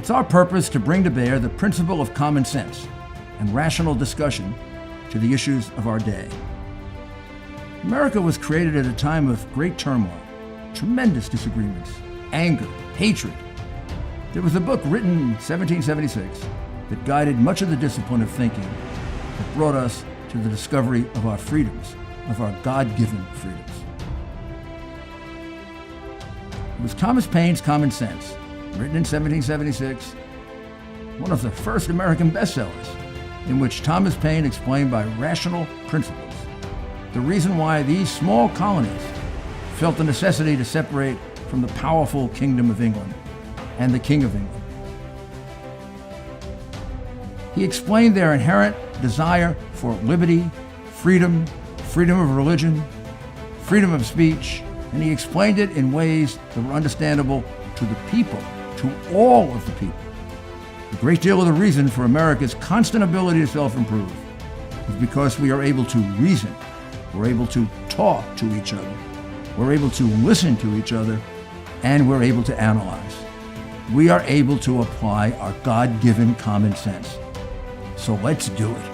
It's our purpose to bring to bear the principle of common sense and rational discussion to the issues of our day. America was created at a time of great turmoil, tremendous disagreements, anger, hatred. There was a book written in 1776 that guided much of the discipline of thinking that brought us to the discovery of our freedoms, of our God-given freedoms. It was Thomas Paine's Common Sense, written in 1776, one of the first American bestsellers, in which Thomas Paine explained by rational principles the reason why these small colonies felt the necessity to separate from the powerful Kingdom of England and the King of England. He explained their inherent desire for liberty, freedom, freedom of religion, freedom of speech, and he explained it in ways that were understandable to the people, to all of the people. A great deal of the reason for America's constant ability to self-improve is because we are able to reason, we're able to talk to each other, we're able to listen to each other, and we're able to analyze. We are able to apply our God-given common sense. So let's do it.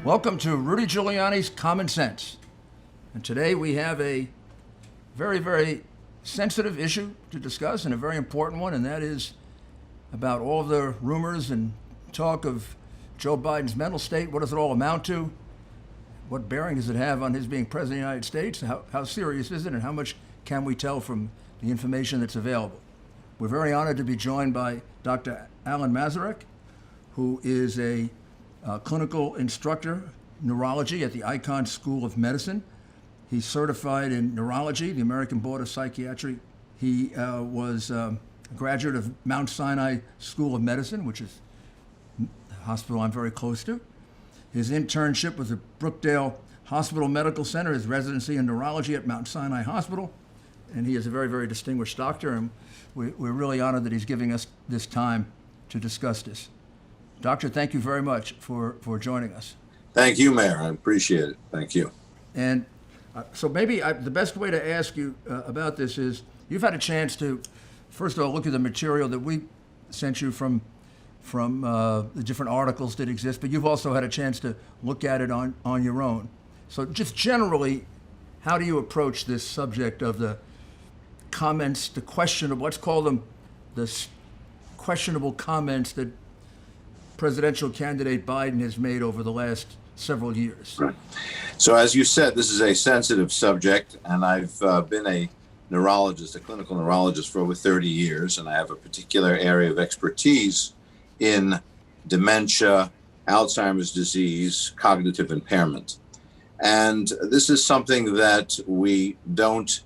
Welcome to Rudy Giuliani's Common Sense. And today we have a very, very sensitive issue to discuss, and a very important one, and that is about all of the rumors and talk of Joe Biden's mental state. What does it all amount to? What bearing does it have on his being president of the United States? How serious is it, and how much can we tell from the information that's available? We're very honored to be joined by Dr. Alan Mazurek, who is a clinical instructor, neurology at the Icahn School of Medicine. He's certified in neurology, the American Board of Psychiatry. He was a graduate of Mount Sinai School of Medicine, which is a hospital I'm very close to. His internship was at Brookdale Hospital Medical Center, his residency in neurology at Mount Sinai Hospital, and he is a very, very distinguished doctor, and we're really honored that he's giving us this time to discuss this. Doctor, thank you very much for joining us. Thank you, Mayor. I appreciate it. Thank you. And so maybe the best way to ask you about this is, you've had a chance to, first of all, look at the material that we sent you from the different articles that exist, but you've also had a chance to look at it on your own. So just generally, how do you approach this subject of the comments, the questionable, let's call them the questionable comments that presidential candidate Biden has made over the last several years? Right. So as you said, this is a sensitive subject, and I've been a neurologist, a clinical neurologist for over 30 years, and I have a particular area of expertise in dementia, Alzheimer's disease, cognitive impairment. And this is something that we don't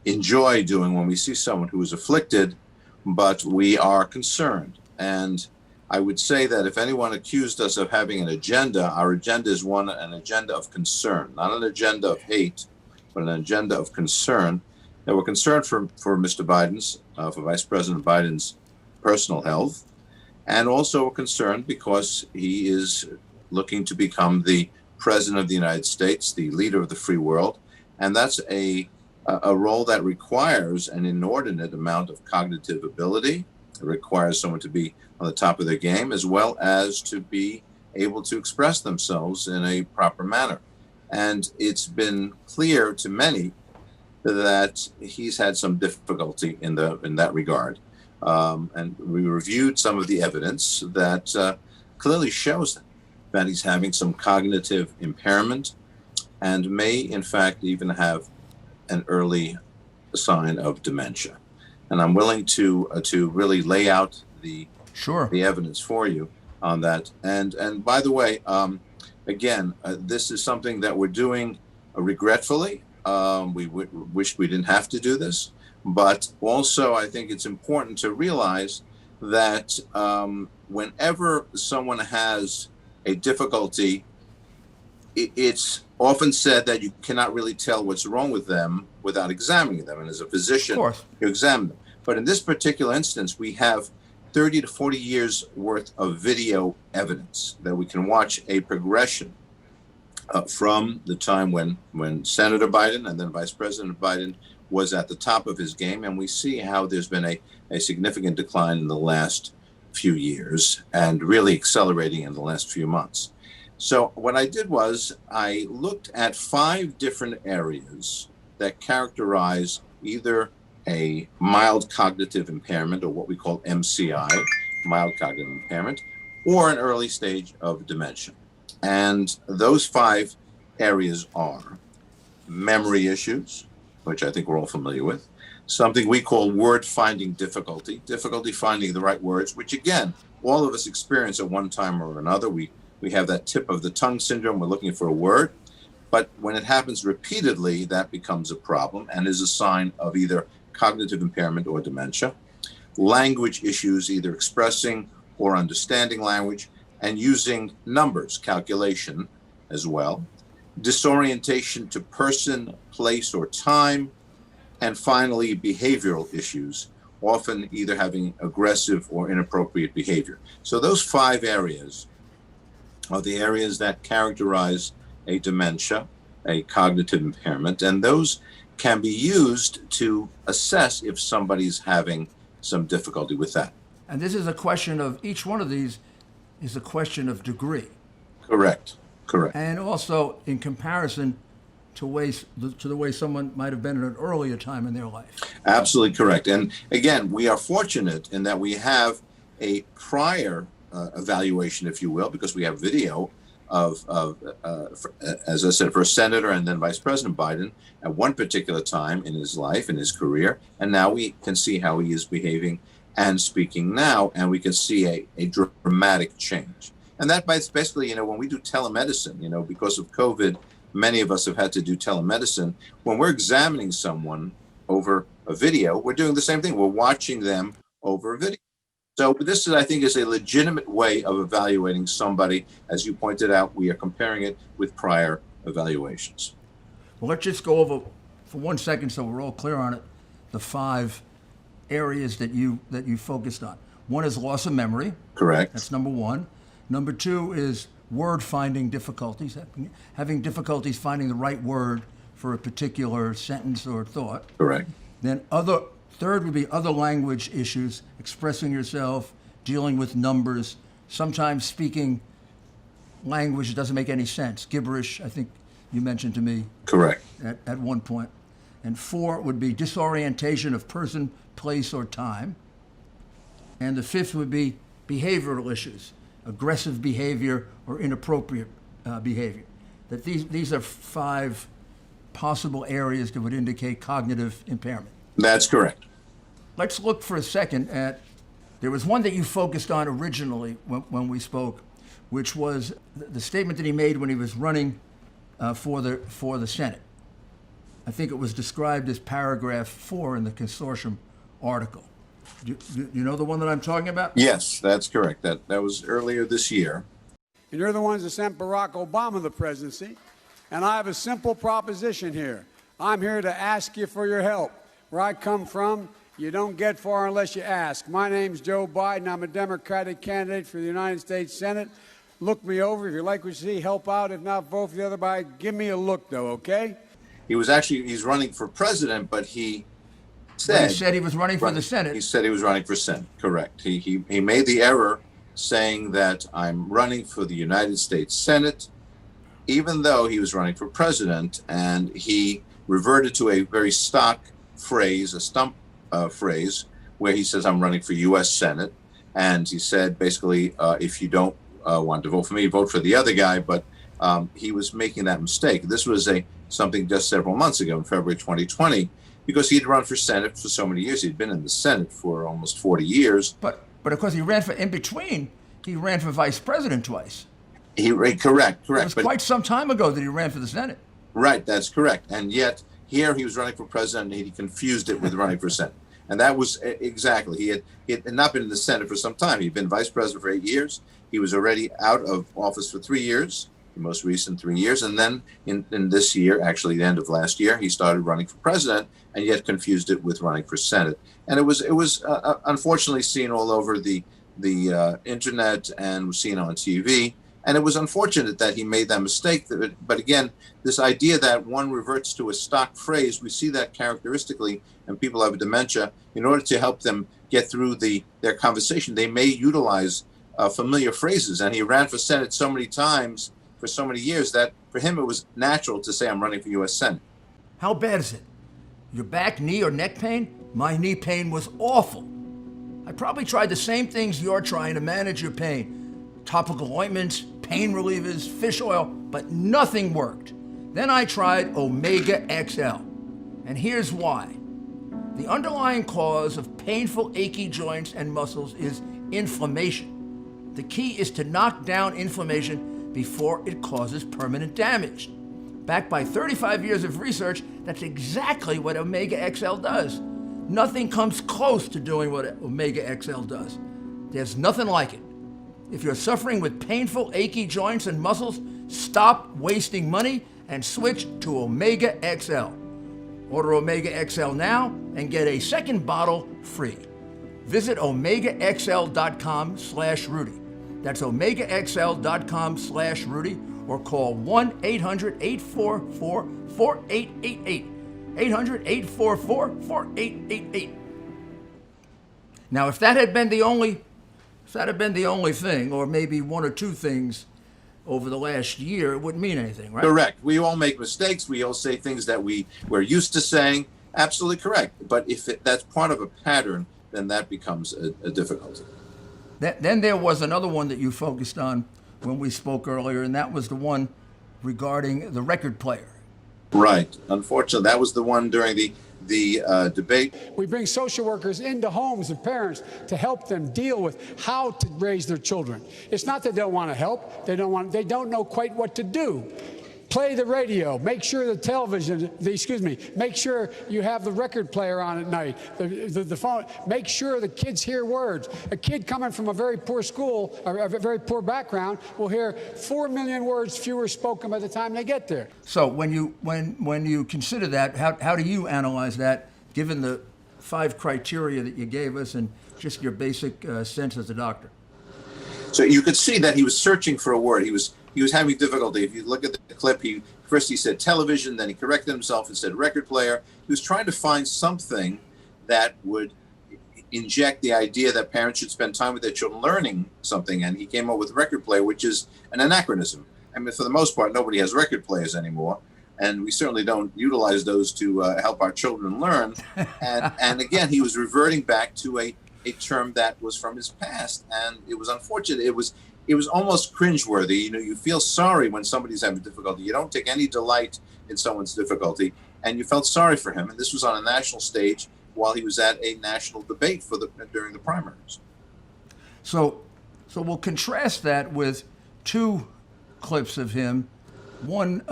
enjoy doing when we see someone who is afflicted, but we are concerned. And I would say that if anyone accused us of having an agenda, our agenda is an agenda of concern, not an agenda of hate, but an agenda of concern. And we're concerned for Mr. Biden's, for Vice President Biden's personal health. And also we're concerned because he is looking to become the President of the United States, the leader of the free world. And that's a role that requires an inordinate amount of cognitive ability. It requires someone to be on the top of their game, as well as to be able to express themselves in a proper manner. And it's been clear to many that he's had some difficulty in that regard. And we reviewed some of the evidence that clearly shows that he's having some cognitive impairment and may, in fact, even have an early sign of dementia. And I'm willing to really lay out the evidence for you on that. And by the way, again, this is something that we're doing regretfully. We wish we didn't have to do this, but also I think it's important to realize that whenever someone has a difficulty, it's often said that you cannot really tell what's wrong with them without examining them. And as a physician, you examine them. But in this particular instance, we have 30 to 40 years worth of video evidence that we can watch a progression from the time when Senator Biden and then Vice President Biden was at the top of his game. And we see how there's been a significant decline in the last few years and really accelerating in the last few months. So what I did was I looked at 5 different areas that characterize either a mild cognitive impairment, or what we call MCI, mild cognitive impairment, or an early stage of dementia. And those 5 areas are memory issues, which I think we're all familiar with, something we call word finding difficulty finding the right words, which again, all of us experience at one time or another. We have that tip of the tongue syndrome. We're looking for a word, but when it happens repeatedly, that becomes a problem and is a sign of either cognitive impairment or dementia. Language issues, either expressing or understanding language, and using numbers, calculation as well. Disorientation to person, place, or time. And finally, behavioral issues, often either having aggressive or inappropriate behavior. So those 5 areas are the areas that characterize a dementia, a cognitive impairment, and those can be used to assess if somebody's having some difficulty with that. And this is a question of, each one of these is a question of degree. Correct. And also in comparison to the way someone might have been at an earlier time in their life. Absolutely correct. And again, we are fortunate in that we have a prior evaluation, if you will, because we have video of as I said, first Senator and then Vice President Biden at one particular time in his life, in his career. And now we can see how he is behaving and speaking now, and we can see a dramatic change. And that basically, when we do telemedicine, because of COVID, many of us have had to do telemedicine. When we're examining someone over a video, we're doing the same thing. We're watching them over a video. So this, I think, is a legitimate way of evaluating somebody. As you pointed out, we are comparing it with prior evaluations. Well, let's just go over for 1 second so we're all clear on it, the 5 areas that you focused on. One is loss of memory. Correct. That's number 1. Number 2 is word finding difficulties, having difficulties finding the right word for a particular sentence or thought. Correct. Then third would be other language issues, expressing yourself, dealing with numbers, sometimes speaking language that doesn't make any sense, gibberish, I think you mentioned to me. Correct. At one point. And 4 would be disorientation of person, place, or time. And the 5th would be behavioral issues, aggressive behavior or inappropriate behavior. That these are 5 possible areas that would indicate cognitive impairment. That's correct. Let's look for a second at, there was one that you focused on originally when we spoke, which was the statement that he made when he was running for the Senate. I think it was described as paragraph 4 in the consortium article. Do you know the one that I'm talking about? Yes, that's correct. That was earlier this year. And you're the ones that sent Barack Obama the presidency. And I have a simple proposition here. I'm here to ask you for your help. Where I come from, you don't get far unless you ask. My name's Joe Biden. I'm a Democratic candidate for the United States Senate. Look me over. If you like what you see, help out. If not, vote for the other guy. Give me a look, though, okay? He's running for president, but he said he was running for the Senate. He said he was running for Senate, correct. He made the error saying that I'm running for the United States Senate, even though he was running for president, and he reverted to a very stock phrase, a stump phrase, where he says, I'm running for U.S. Senate. And he said, basically, if you don't want to vote for me, vote for the other guy. But he was making that mistake. This was something just several months ago in February 2020, because he'd run for Senate for so many years. He'd been in the Senate for almost 40 years. But of course, he ran for vice president twice. Correct. It was quite some time ago that he ran for the Senate. Right, that's correct. And yet, here he was running for president, and he confused it with running for Senate. And that was exactly, he had not been in the Senate for some time. He'd been vice president for 8 years. He was already out of office for 3 years, the most recent 3 years. And then in this year, actually the end of last year, he started running for president, and yet confused it with running for Senate. And it was unfortunately seen all over the internet and was seen on TV. And it was unfortunate that he made that mistake. But again, this idea that one reverts to a stock phrase, we see that characteristically when people have dementia. In order to help them get through their conversation, they may utilize familiar phrases. And he ran for Senate so many times for so many years that for him it was natural to say, I'm running for U.S. Senate. How bad is it? Your back, knee, or neck pain? My knee pain was awful. I probably tried the same things you're trying to manage your pain. Topical ointments, pain relievers, fish oil, but nothing worked. Then I tried Omega XL. And here's why. The underlying cause of painful, achy joints and muscles is inflammation. The key is to knock down inflammation before it causes permanent damage. Backed by 35 years of research, that's exactly what Omega XL does. Nothing comes close to doing what Omega XL does. There's nothing like it. If you're suffering with painful, achy joints and muscles, stop wasting money and switch to Omega XL. Order Omega XL now and get a second bottle free. Visit omegaxl.com/Rudy. That's omegaxl.com/Rudy or call 1-800-844-4888. 800-844-4888. Now, if that had been the only thing, or maybe one or two things over the last year, it wouldn't mean anything, right? Correct. We all make mistakes. We all say things that we're used to saying. Absolutely correct. But if that's part of a pattern, then that becomes a difficulty. Then there was another one that you focused on when we spoke earlier, and that was the one regarding the record player. Right. Unfortunately, that was the one during the debate. We bring social workers into homes of parents to help them deal with how to raise their children. It's not that they don't want to help. They don't know quite what to do. Play the radio. Make sure the television, make sure you have the record player on at night, the phone. Make sure the kids hear words. A kid coming from a very poor school, or a very poor background, will hear 4 million words fewer spoken by the time they get there. So when you consider that, how do you analyze that, given the 5 criteria that you gave us and just your basic sense as a doctor? So you could see that he was searching for a word. He was having difficulty. If you look at the clip, first he said television, then he corrected himself and said record player. He was trying to find something that would inject the idea that parents should spend time with their children learning something, and he came up with record player, which is an anachronism. I mean, for the most part, nobody has record players anymore, and we certainly don't utilize those to help our children learn. And again, he was reverting back to a term that was from his past, and it was unfortunate. It was almost cringeworthy. You know, you feel sorry when somebody's having difficulty. You don't take any delight in someone's difficulty, and you felt sorry for him. And this was on a national stage while he was at a national debate during the primaries. So we'll contrast that with 2 clips of him. One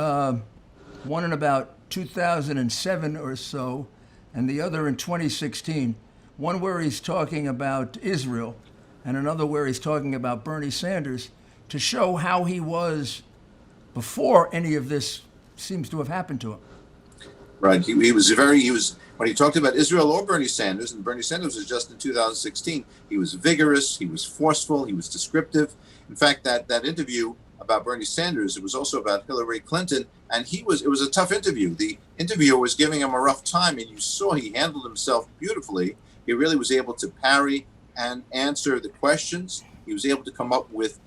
in about 2007 or so, and the other in 2016. One where he's talking about Israel, and another where he's talking about Bernie Sanders, to show how he was before any of this seems to have happened to him. Right. He was when he talked about Israel or Bernie Sanders, and Bernie Sanders was just in 2016, he was vigorous, he was forceful, he was descriptive. In fact, that interview about Bernie Sanders, it was also about Hillary Clinton, and it was a tough interview. The interviewer was giving him a rough time, and you saw he handled himself beautifully. He really was able to parry and answer the questions. He was able to come up with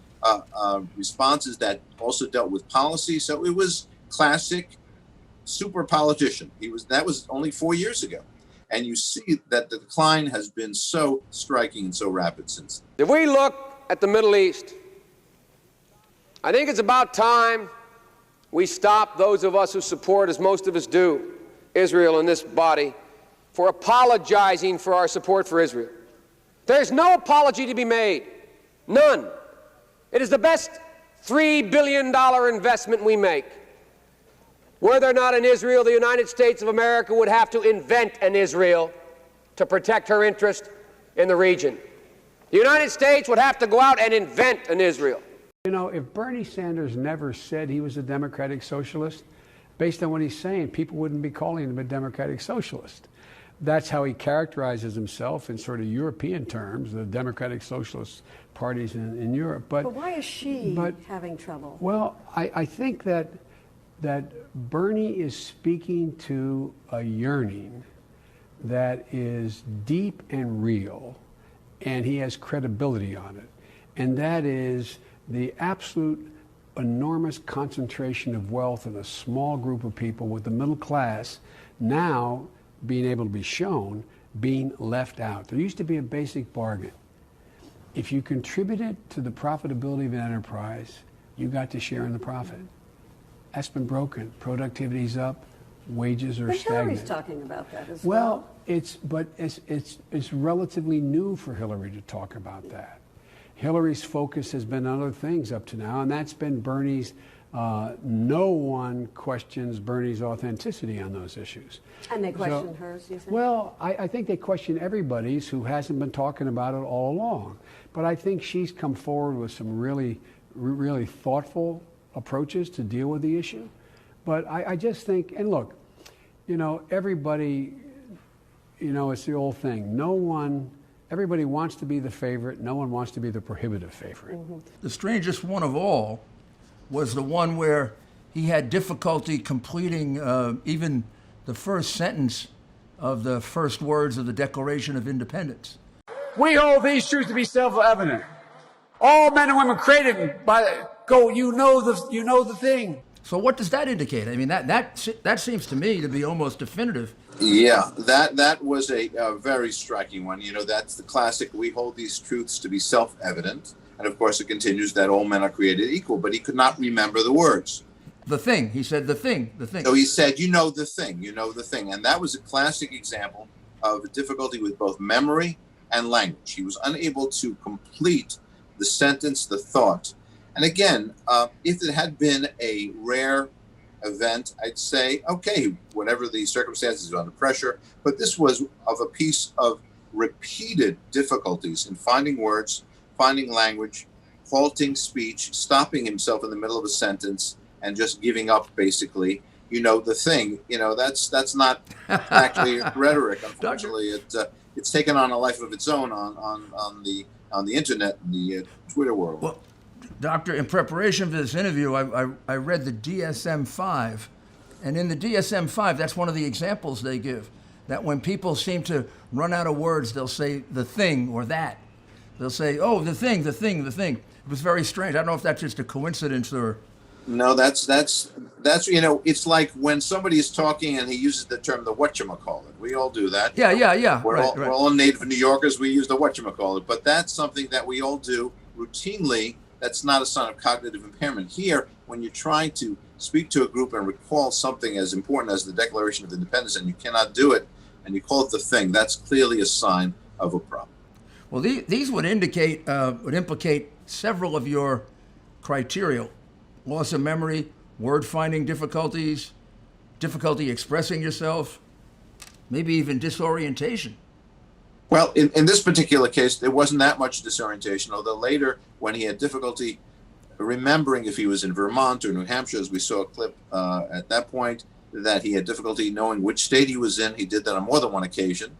responses that also dealt with policy. So it was classic super politician. That was only 4 years ago. And you see that the decline has been so striking and so rapid since. If we look at the Middle East, I think it's about time we stop, those of us who support, as most of us do, Israel in this body, for apologizing for our support for Israel. There's no apology to be made. None. It is the best $3 billion investment we make. Were there not an Israel, the United States of America would have to invent an Israel to protect her interest in the region. The United States would have to go out and invent an Israel. You know, if Bernie Sanders never said he was a democratic socialist, based on what he's saying, people wouldn't be calling him a democratic socialist. that's how he characterizes himself in sort of European terms, the democratic socialist parties in Europe. But why is she having trouble? Well, I think that Bernie is speaking to a yearning that is deep and real, and he has credibility on it. And that is the absolute enormous concentration of wealth in a small group of people, with the middle class now being able to be shown being left out. There used to be a basic bargain. If you contributed to the profitability of an enterprise, you got to share in the profit. That's been broken. Productivity's up, wages are but stagnant. Hillary's talking about that as well. Well, it's relatively new for Hillary to talk about that. Hillary's focus has been on other things up to now, and that's been Bernie's. No one questions Bernie's authenticity on those issues. And they question hers, you think? Well, I think they question everybody's who hasn't been talking about it all along. But I think she's come forward with some really, really thoughtful approaches to deal with the issue. But I just think, and look, everybody, it's the old thing. Everybody wants to be the favorite. No one wants to be the prohibitive favorite. Mm-hmm. The strangest one of all was the one where he had difficulty completing even the first sentence of the first words of the Declaration of Independence. We hold these truths to be self-evident. All men and women created by you know the thing. So what does that indicate? I mean, that seems to me to be almost definitive. Yeah, that was a very striking one. That's the classic, we hold these truths to be self-evident. And of course, it continues that all men are created equal, but he could not remember the words. The thing, he said, the thing. So he said, the thing. And that was a classic example of difficulty with both memory and language. He was unable to complete the sentence, the thought. And again, if it had been a rare event, I'd say, okay, whatever the circumstances, under pressure. But this was of a piece of repeated difficulties in finding words, finding language, halting speech, stopping himself in the middle of a sentence, and just giving up, basically. The thing. That's not actually rhetoric. Unfortunately, it's taken on a life of its own on the internet and the Twitter world. Well, Doctor, in preparation for this interview, I read the DSM-5, and in the DSM-5, that's one of the examples they give, that when people seem to run out of words, they'll say the thing or that. They'll say, oh, the thing. It was very strange. I don't know if that's just a coincidence or... No, that's it's like when somebody is talking and he uses the term the whatchamacallit. We all do that. Yeah. We're all native New Yorkers. We use the whatchamacallit. But that's something that we all do routinely. That's not a sign of cognitive impairment. Here, when you're trying to speak to a group and recall something as important as the Declaration of Independence and you cannot do it, and you call it the thing, that's clearly a sign of a problem. Well, these would implicate several of your criteria: loss of memory, word finding difficulties, difficulty expressing yourself, maybe even disorientation. Well, in this particular case, there wasn't that much disorientation, although later, when he had difficulty remembering if he was in Vermont or New Hampshire, as we saw a clip at that point, that he had difficulty knowing which state he was in. He did that on more than one occasion.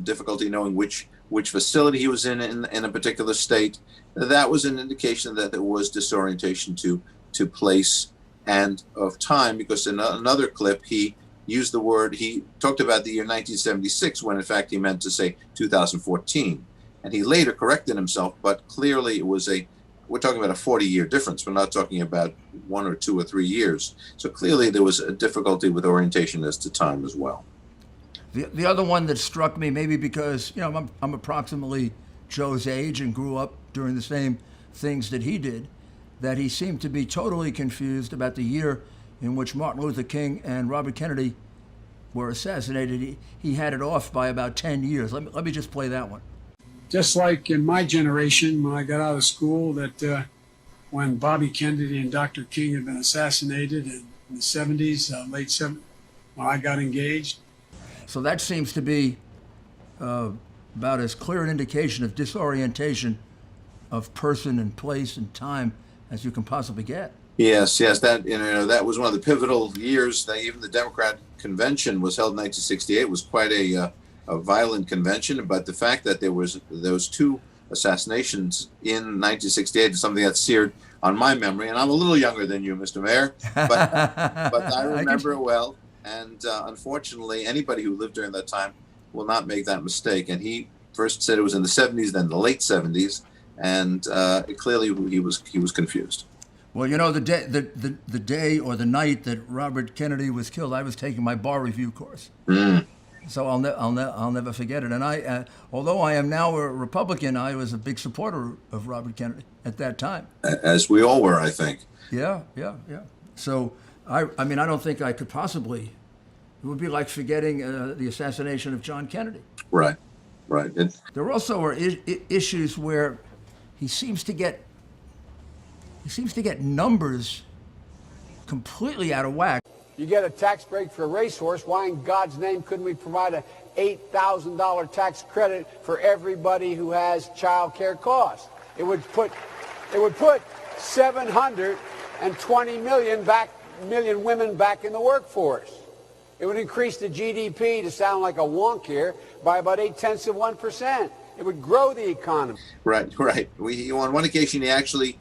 Difficulty knowing which facility he was in a particular state. That was an indication that there was disorientation to place and of time, because in another clip, he used the word, he talked about the year 1976, when in fact he meant to say 2014. And he later corrected himself, but clearly we're talking about a 40-year difference. We're not talking about 1 or 2 or 3 years. So clearly there was a difficulty with orientation as to time as well. The other one that struck me, maybe because, I'm approximately Joe's age and grew up during the same things that he did, that he seemed to be totally confused about the year in which Martin Luther King and Robert Kennedy were assassinated. He had it off by about 10 years. Let me just play that one. Just like in my generation, when I got out of school, that when Bobby Kennedy and Dr. King had been assassinated in the 70s, late 70s, when I got engaged. So that seems to be about as clear an indication of disorientation of person and place and time as you can possibly get. Yes, yes, that that was one of the pivotal years. That even the Democrat convention was held in 1968. It was quite a violent convention. But the fact that there was those two assassinations in 1968 is something that's seared on my memory. And I'm a little younger than you, Mr. Mayor, but I remember it well. And unfortunately, anybody who lived during that time will not make that mistake. And he first said it was in the 70s, then the late 70s, and clearly he was confused. Well, you know, the day or the night that Robert Kennedy was killed, I was taking my bar review course. So I'll never forget it. And I, although I am now a Republican, I was a big supporter of Robert Kennedy at that time. As we all were, I think. Yeah. So I mean, I don't think I could possibly. It would be like forgetting the assassination of John Kennedy. Right. There also are issues where he seems to get numbers completely out of whack. You get a tax break for a racehorse. Why in God's name couldn't we provide a $8,000 tax credit for everybody who has child care costs? It would put 720 million women back in the workforce. It would increase the GDP, to sound like a wonk here, by about 0.8%. It would grow the economy. Right. On one occasion, he actually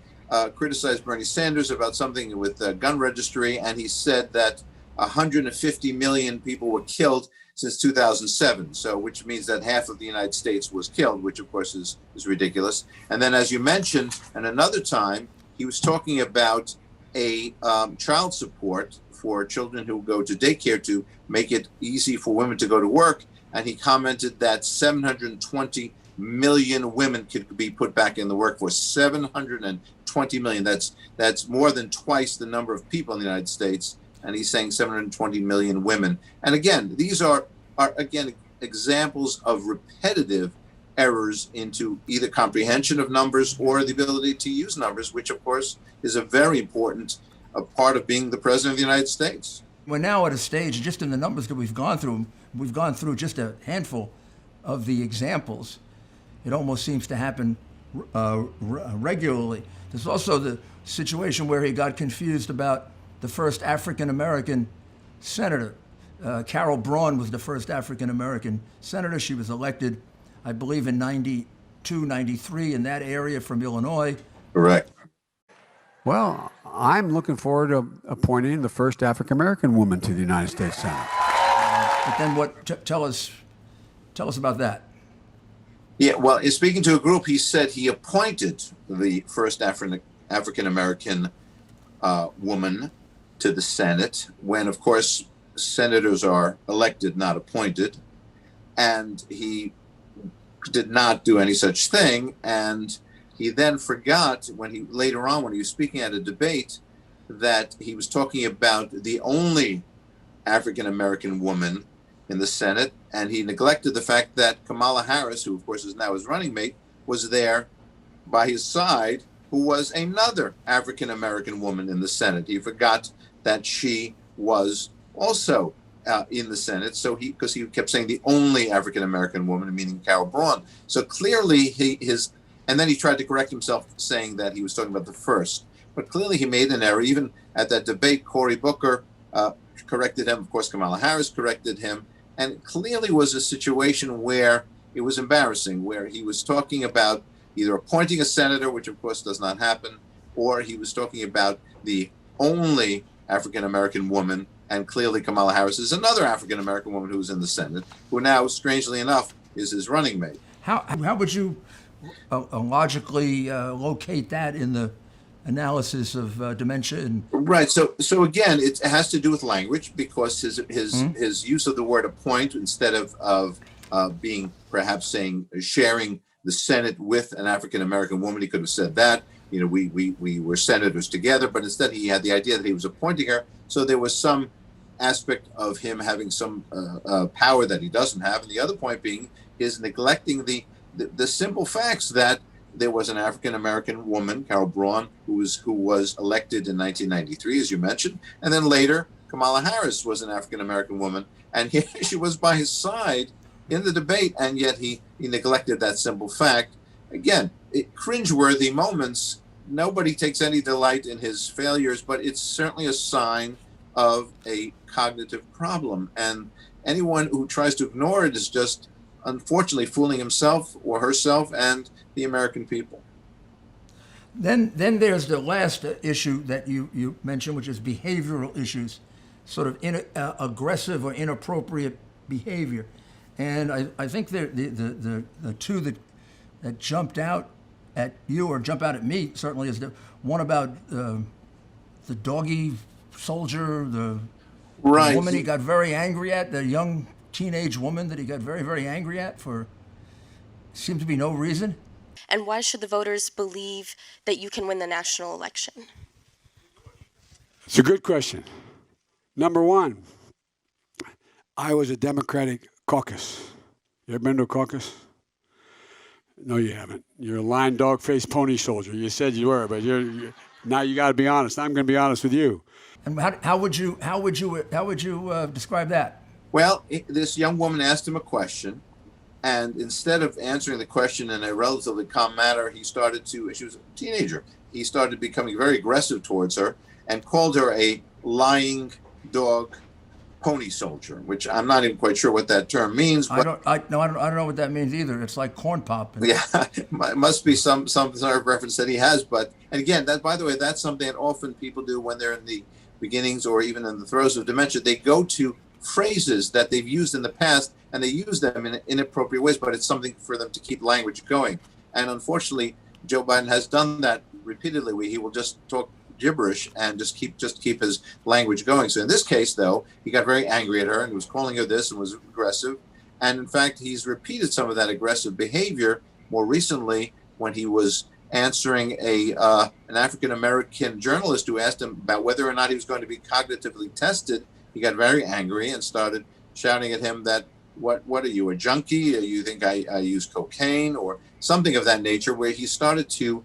criticized Bernie Sanders about something with the gun registry, and he said that 150 million people were killed since 2007, so which means that half of the United States was killed, which of course is ridiculous. And then, as you mentioned, and another time, he was talking about a child support for children who go to daycare to make it easy for women to go to work, and he commented that 720 million women could be put back in the workforce. 720 million. That's more than twice the number of people in the United States. And he's saying 720 million women. And again, these are again examples of repetitive errors into either comprehension of numbers or the ability to use numbers, which of course is a very important part of being the president of the United States. We're now at a stage, just in the numbers that we've gone through just a handful of the examples. It almost seems to happen regularly. There's also the situation where he got confused about the first African-American senator. Carol Braun was the first African-American senator. She was elected, I believe, in 92, 93 in that area from Illinois. Correct. Well, I'm looking forward to appointing the first African-American woman to the United States Senate. But then tell us about that. Yeah, well, in speaking to a group, he said he appointed the first African-American woman to the Senate when, of course, senators are elected, not appointed. And he did not do any such thing. And he then forgot later on when he was speaking at a debate that he was talking about the only African-American woman in the Senate, and he neglected the fact that Kamala Harris, who of course is now his running mate, was there by his side, who was another African-American woman in the Senate. He forgot that she was also in the Senate, because he kept saying the only African-American woman, meaning Carol Braun. So clearly and then he tried to correct himself, saying that he was talking about the first. But clearly he made an error. Even at that debate, Cory Booker corrected him. Of course, Kamala Harris corrected him. And it clearly was a situation where it was embarrassing, where he was talking about either appointing a senator, which of course does not happen, or he was talking about the only African-American woman, and clearly Kamala Harris is another African-American woman who's in the Senate, who now, strangely enough, is his running mate. How would you logically locate that in the analysis of dementia? Right. So again, it has to do with language, because his use of the word appoint instead of being perhaps saying sharing the Senate with an African-American woman, he could have said that. We were senators together, but instead he had the idea that he was appointing her. So there was some aspect of him having some power that he doesn't have. And the other point being is neglecting the simple facts that there was an African-American woman, Carol Braun, who was elected in 1993, as you mentioned. And then later, Kamala Harris was an African-American woman. And here she was by his side in the debate, and yet he neglected that simple fact. Again, cringeworthy moments nobody takes any delight in his failures, but it's certainly a sign of a cognitive problem. And anyone who tries to ignore it is just, unfortunately, fooling himself or herself and the American people. Then there's the last issue that you mentioned, which is behavioral issues, sort of aggressive or inappropriate behavior. And I think the two that jumped out at you or jump out at me certainly is the one about the doggy soldier, the Right. woman he got very angry at, the young teenage woman that he got very, very angry at for seemed to be no reason. And why should the voters believe that you can win the national election? It's a good question. Number one, I was a Democratic caucus. You ever been to a caucus? No, you haven't. You're a lying dog-faced pony soldier. You said you were, but now you got to be honest. I'm going to be honest with you. And how would you describe that? Well, this young woman asked him a question, and instead of answering the question in a relatively calm manner, she was a teenager, he started becoming very aggressive towards her and called her a lying dog pony soldier, which I'm not even quite sure what that term means. But I don't know what that means either. It's like corn pop. Yeah, it must be some sort of reference that he has. But, and again, that, by the way, that's something that often people do when they're in the beginnings or even in the throes of dementia. They go to phrases that they've used in the past and they use them in inappropriate ways, but it's something for them to keep language going. And unfortunately, Joe Biden has done that repeatedly, where he will just talk gibberish and just keep his language going. So in this case, though, he got very angry at her and was calling her this and was aggressive. And in fact, he's repeated some of that aggressive behavior more recently when he was answering an African-American journalist who asked him about whether or not he was going to be cognitively tested. He got very angry and started shouting at him that, what are you, a junkie? You think I use cocaine or something of that nature, where he started to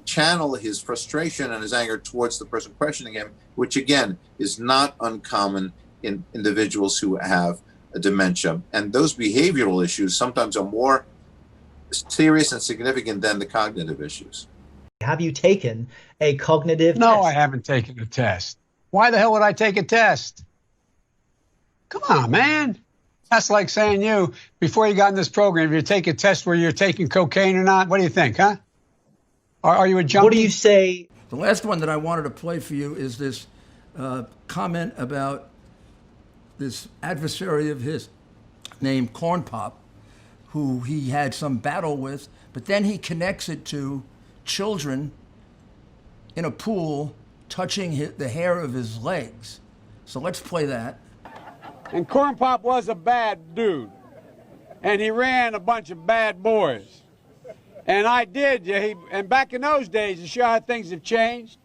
channel his frustration and his anger towards the person questioning him, which again is not uncommon in individuals who have a dementia. And those behavioral issues sometimes are more serious and significant than the cognitive issues. Have you taken a cognitive test? No, I haven't taken a test. Why the hell would I take a test? Come on, man. That's like saying before you got in this program, if you take a test where you're taking cocaine or not, what do you think, huh? Are you a junkie? What do you say? The last one that I wanted to play for you is this comment about this adversary of his named Corn Pop, who he had some battle with, but then he connects it to children in a pool touching the hair of his legs. So let's play that. And Corn Pop was a bad dude. And he ran a bunch of bad boys. And I did. And back in those days, to show how things have changed,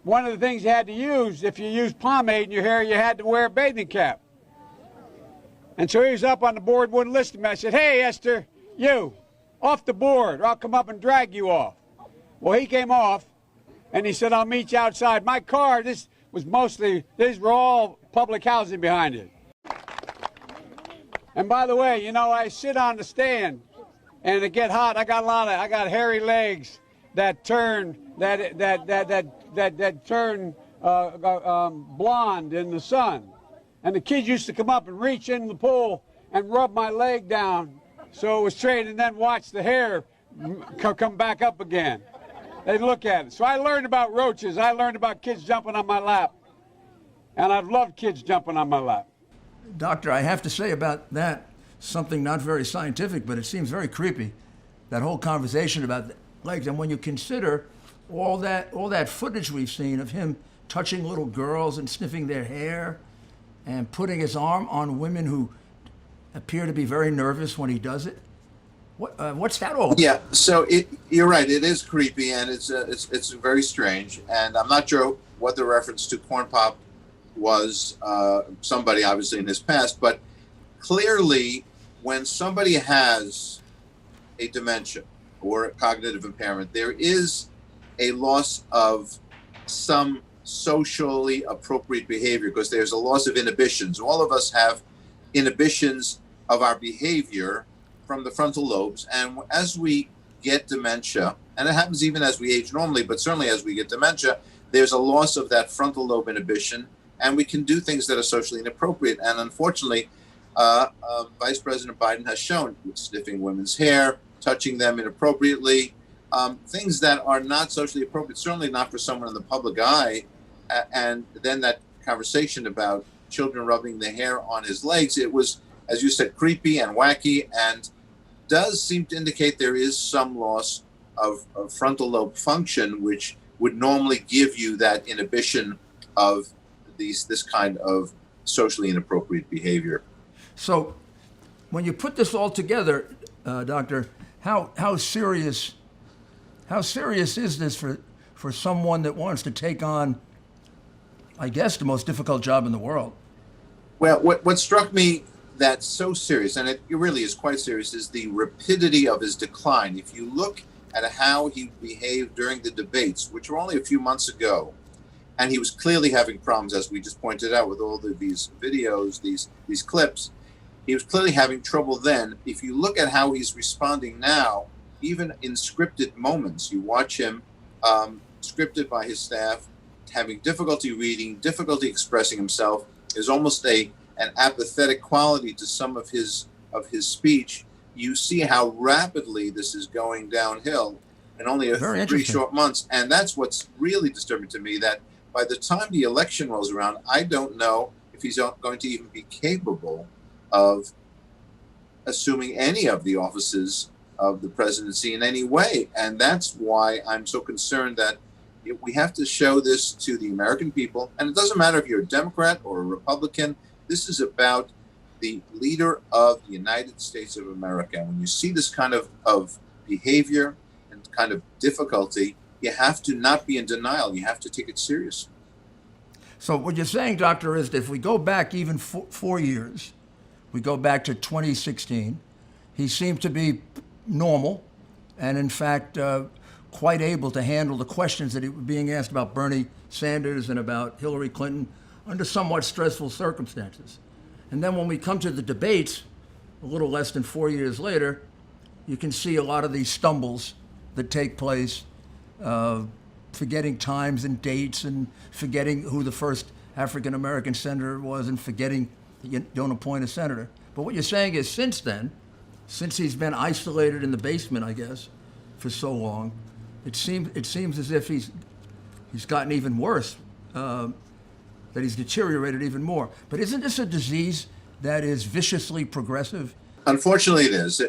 one of the things you had to use, if you used pomade in your hair, you had to wear a bathing cap. And so he was up on the board, wouldn't listen to me. I said, hey, Esther, you, off the board, or I'll come up and drag you off. Well, he came off, and he said, I'll meet you outside. My car, these were all public housing behind it. And by the way, I sit on the stand, and it get hot. I got hairy legs that turn blonde in the sun. And the kids used to come up and reach in the pool and rub my leg down so it was straight, and then watch the hair come back up again. They'd look at it. So I learned about roaches. I learned about kids jumping on my lap. And I've loved kids jumping on my lap. Doctor, I have to say about that something not very scientific, but it seems very creepy, that whole conversation about the legs. And when you consider all that footage we've seen of him touching little girls and sniffing their hair and putting his arm on women who appear to be very nervous when he does it, what's that all about? Yeah, so you're right. It is creepy, and it's very strange. And I'm not sure what the reference to Corn Pop was, somebody obviously in his past, but clearly when somebody has a dementia or a cognitive impairment, there is a loss of some socially appropriate behavior, because there's a loss of inhibitions. All of us have inhibitions of our behavior from the frontal lobes, and as we get dementia and it happens even as we age normally, but certainly as we get dementia, there's a loss of that frontal lobe inhibition, and we can do things that are socially inappropriate. And unfortunately, Vice President Biden has shown sniffing women's hair, touching them inappropriately, things that are not socially appropriate, certainly not for someone in the public eye. And then that conversation about children rubbing the hair on his legs, it was, as you said, creepy and wacky, and does seem to indicate there is some loss of frontal lobe function, which would normally give you that inhibition of this kind of socially inappropriate behavior. So when you put this all together, Doctor, how serious is this for someone that wants to take on, I guess, the most difficult job in the world? Well, what struck me that's so serious, and it really is quite serious, is the rapidity of his decline. If you look at how he behaved during the debates, which were only a few months ago, and he was clearly having problems, as we just pointed out, with all these videos, these clips. He was clearly having trouble then. If you look at how he's responding now, even in scripted moments, you watch him scripted by his staff, having difficulty reading, difficulty expressing himself. There's almost an apathetic quality to some of his speech. You see how rapidly this is going downhill in only 3 short months. And that's what's really disturbing to me, that by the time the election rolls around, I don't know if he's going to even be capable of assuming any of the offices of the presidency in any way. And that's why I'm so concerned that we have to show this to the American people. And it doesn't matter if you're a Democrat or a Republican. This is about the leader of the United States of America. And when you see this kind of behavior and kind of difficulty, you have to not be in denial. You have to take it seriously. So what you're saying, Doctor, is that if we go back even 4 years, we go back to 2016, he seemed to be normal and, in fact, quite able to handle the questions that were being asked about Bernie Sanders and about Hillary Clinton under somewhat stressful circumstances. And then when we come to the debates, a little less than 4 years later, you can see a lot of these stumbles that take place, forgetting times and dates and forgetting who the first African-American senator was and forgetting that you don't appoint a senator. But what you're saying is since then, since he's been isolated in the basement, I guess, for so long, it seems as if he's gotten even worse, that he's deteriorated even more. But isn't this a disease that is viciously progressive? Unfortunately, it is.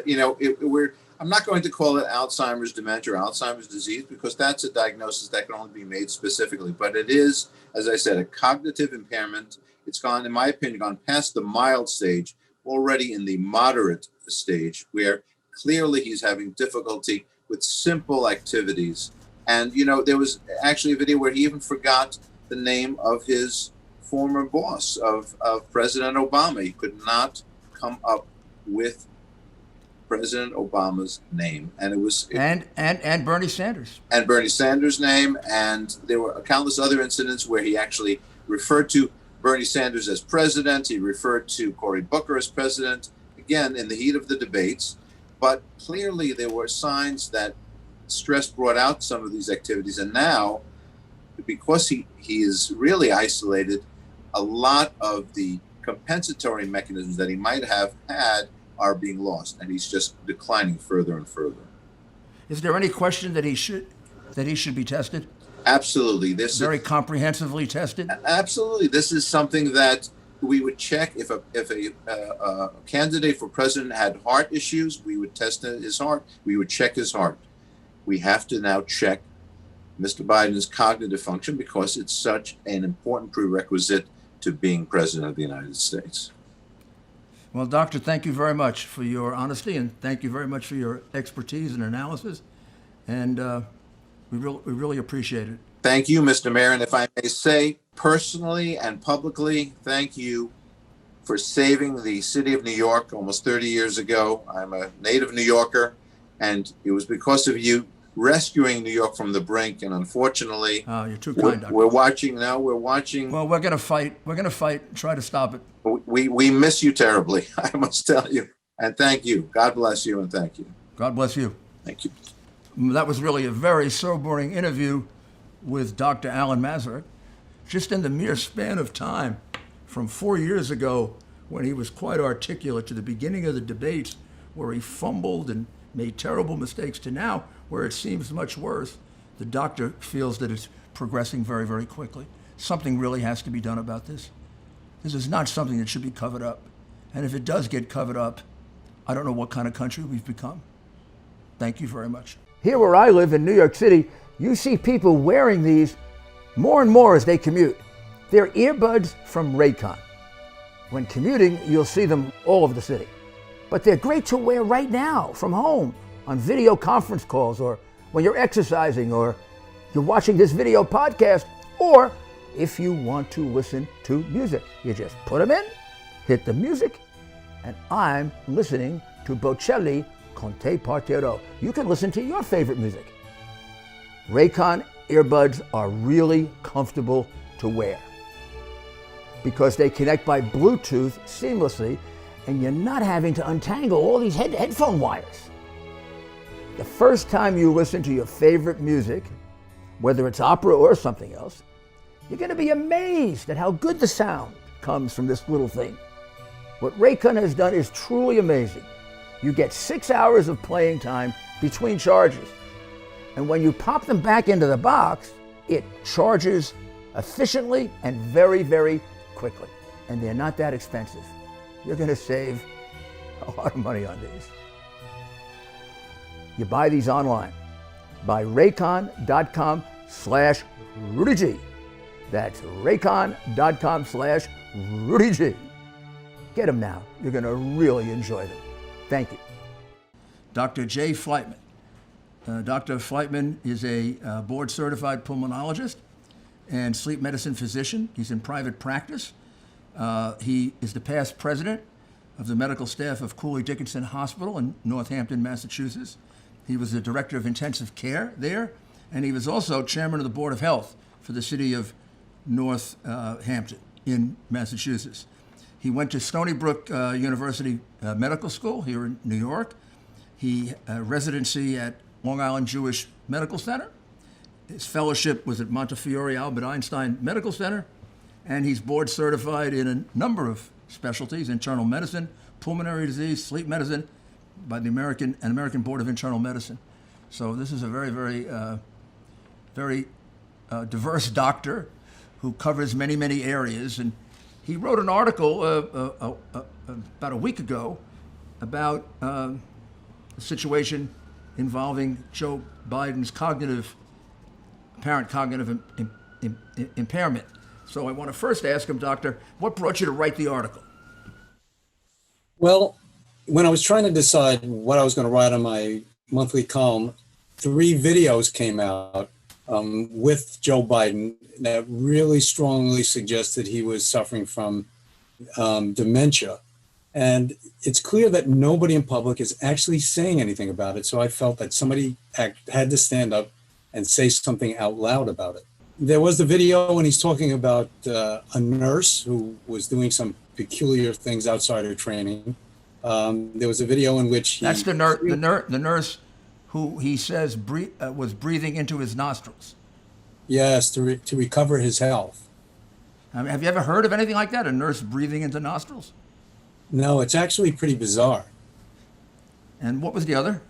I'm not going to call it Alzheimer's dementia or Alzheimer's disease, because that's a diagnosis that can only be made specifically. But it is, as I said, a cognitive impairment. It's gone, in my opinion, gone past the mild stage, already in the moderate stage, where clearly he's having difficulty with simple activities. And, there was actually a video where he even forgot the name of his former boss, of President Obama. He could not come up with President Obama's name, and it was and Bernie Sanders and Bernie Sanders' name, and there were countless other incidents where he actually referred to Bernie Sanders as president. He referred to Cory Booker as president, again in the heat of the debates. But clearly there were signs that stress brought out some of these activities, and now, because he is really isolated, a lot of the compensatory mechanisms that he might have had are being lost, and he's just declining further and further. Is there any question that he should be tested? Absolutely. Very comprehensively tested? Absolutely. This is something that we would check. If a candidate for president had heart issues, we would test his heart. We would check his heart. We have to now check Mr. Biden's cognitive function, because it's such an important prerequisite to being president of the United States. Well, Doctor, thank you very much for your honesty, and thank you very much for your expertise and analysis. And we really appreciate it. Thank you, Mr. Mayor. And if I may say personally and publicly, thank you for saving the city of New York almost 30 years ago. I'm a native New Yorker, and it was because of you rescuing New York from the brink. And unfortunately, you're too kind, Doctor. We're watching now. We're watching. Well, we're going to fight. We're going to fight and try to stop it. We miss you terribly, I must tell you. And thank you. God bless you, and thank you. God bless you. Thank you. That was really a very sobering interview with Dr. Alan Mazurek. Just in the mere span of time, from 4 years ago, when he was quite articulate, to the beginning of the debates, where he fumbled and made terrible mistakes, to now, where it seems much worse, the doctor feels that it's progressing very, very quickly. Something really has to be done about this. This is not something that should be covered up. And if it does get covered up, I don't know what kind of country we've become. Thank you very much. Here where I live in New York City, you see people wearing these more and more as they commute. They're earbuds from Raycon. When commuting, you'll see them all over the city. But they're great to wear right now from home on video conference calls, or when you're exercising, or you're watching this video podcast, or if you want to listen to music. You just put them in, hit the music, and I'm listening to Bocelli con te partirò. You can listen to your favorite music. Raycon earbuds are really comfortable to wear because they connect by Bluetooth seamlessly, and you're not having to untangle all these headphone wires. The first time you listen to your favorite music, whether it's opera or something else, you're going to be amazed at how good the sound comes from this little thing. What Raycon has done is truly amazing. You get 6 hours of playing time between charges. And when you pop them back into the box, it charges efficiently and very, very quickly. And they're not that expensive. You're going to save a lot of money on these. You buy these online by raycon.com/Rudy G. That's raycon.com/Rudy G. Get them now. You're going to really enjoy them. Thank you. Dr. Jay Flightman. Dr. Flightman is a board-certified pulmonologist and sleep medicine physician. He's in private practice. He is the past president of the medical staff of Cooley Dickinson Hospital in Northampton, Massachusetts. He was the director of intensive care there, and he was also chairman of the Board of Health for the city of Northampton in Massachusetts. He went to Stony Brook University Medical School here in New York. He residency at Long Island Jewish Medical Center. His fellowship was at Montefiore Albert Einstein Medical Center, and he's board certified in a number of specialties: internal medicine, pulmonary disease, sleep medicine, by the American Board of Internal Medicine. So this is a very, very diverse doctor who covers many, many areas. And he wrote an article about a week ago about a situation involving Joe Biden's apparent cognitive impairment. So I want to first ask him, Doctor, what brought you to write the article? Well, when I was trying to decide what I was going to write on my monthly column, 3 videos came out with Joe Biden that really strongly suggested he was suffering from dementia. And it's clear that nobody in public is actually saying anything about it. So I felt that somebody had to stand up and say something out loud about it. There was the video when he's talking about a nurse who was doing some peculiar things outside her training. There was a video in which that's the nurse who he says was breathing into his nostrils. Yes, to recover his health. Have you ever heard of anything like that? A nurse breathing into nostrils? No, it's actually pretty bizarre. And what was the other?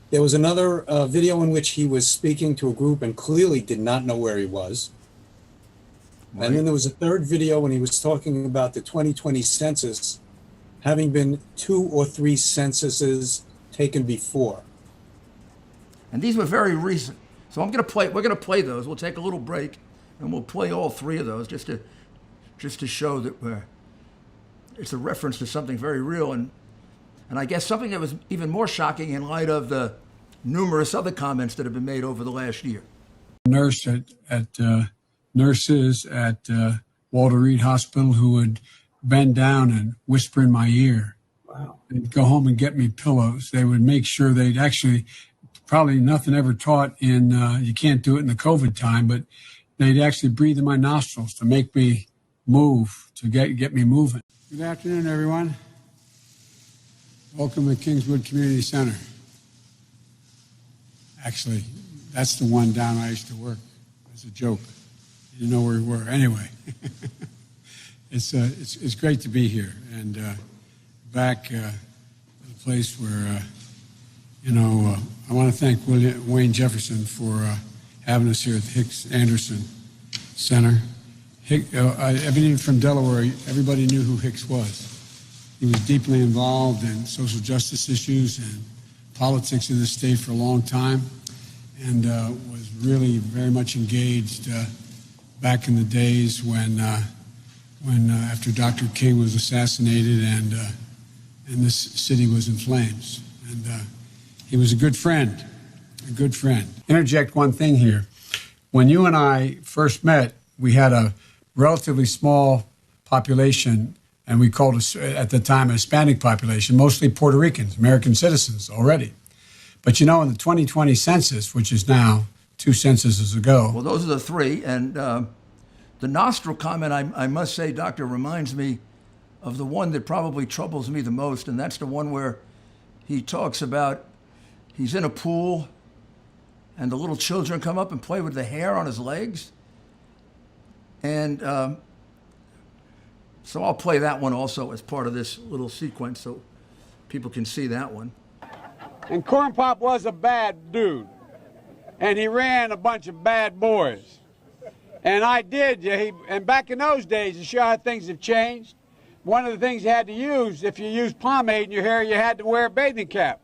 There was another video in which he was speaking to a group and clearly did not know where he was. Right. And then there was a third video when he was talking about the 2020 census having been 2 or 3 censuses taken before. And these were very recent. So we're going to play those. We'll take a little break and we'll play all 3 of those just to show that it's a reference to something very real, and I guess something that was even more shocking in light of the numerous other comments that have been made over the last year. Nurses at Walter Reed Hospital who would bend down and whisper in my ear. Wow. They'd go home and get me pillows. They would make sure they'd actually, probably nothing ever taught in, you can't do it in the COVID time, but they'd actually breathe in my nostrils to make me move, to get me moving. Good afternoon, everyone. Welcome to Kingswood Community Center. Actually, that's the one down I used to work. It's a joke. You didn't know where we were. Anyway, it's great to be here and back in a place where, I want to thank Wayne Jefferson for having us here at the Hicks Anderson Center. Everything from Delaware, everybody knew who Hicks was. He was deeply involved in social justice issues and politics of the state for a long time, and was really very much engaged back in the days when after Dr. King was assassinated and this city was in flames. And he was a good friend, a good friend. Interject one thing here. When you and I first met, we had a relatively small population, and we called us at the time a Hispanic population, mostly Puerto Ricans, American citizens already. But in the 2020 census, which is now 2 censuses ago. Well, those are the 3. And the nostril comment, I must say, Doctor, reminds me of the one that probably troubles me the most, and that's the one where he talks about he's in a pool and the little children come up and play with the hair on his legs. And so I'll play that one also as part of this little sequence so people can see that one. And Corn Pop was a bad dude, and he ran a bunch of bad boys. And I did, and back in those days, to show how things have changed, one of the things you had to use, if you used pomade in your hair, you had to wear a bathing cap.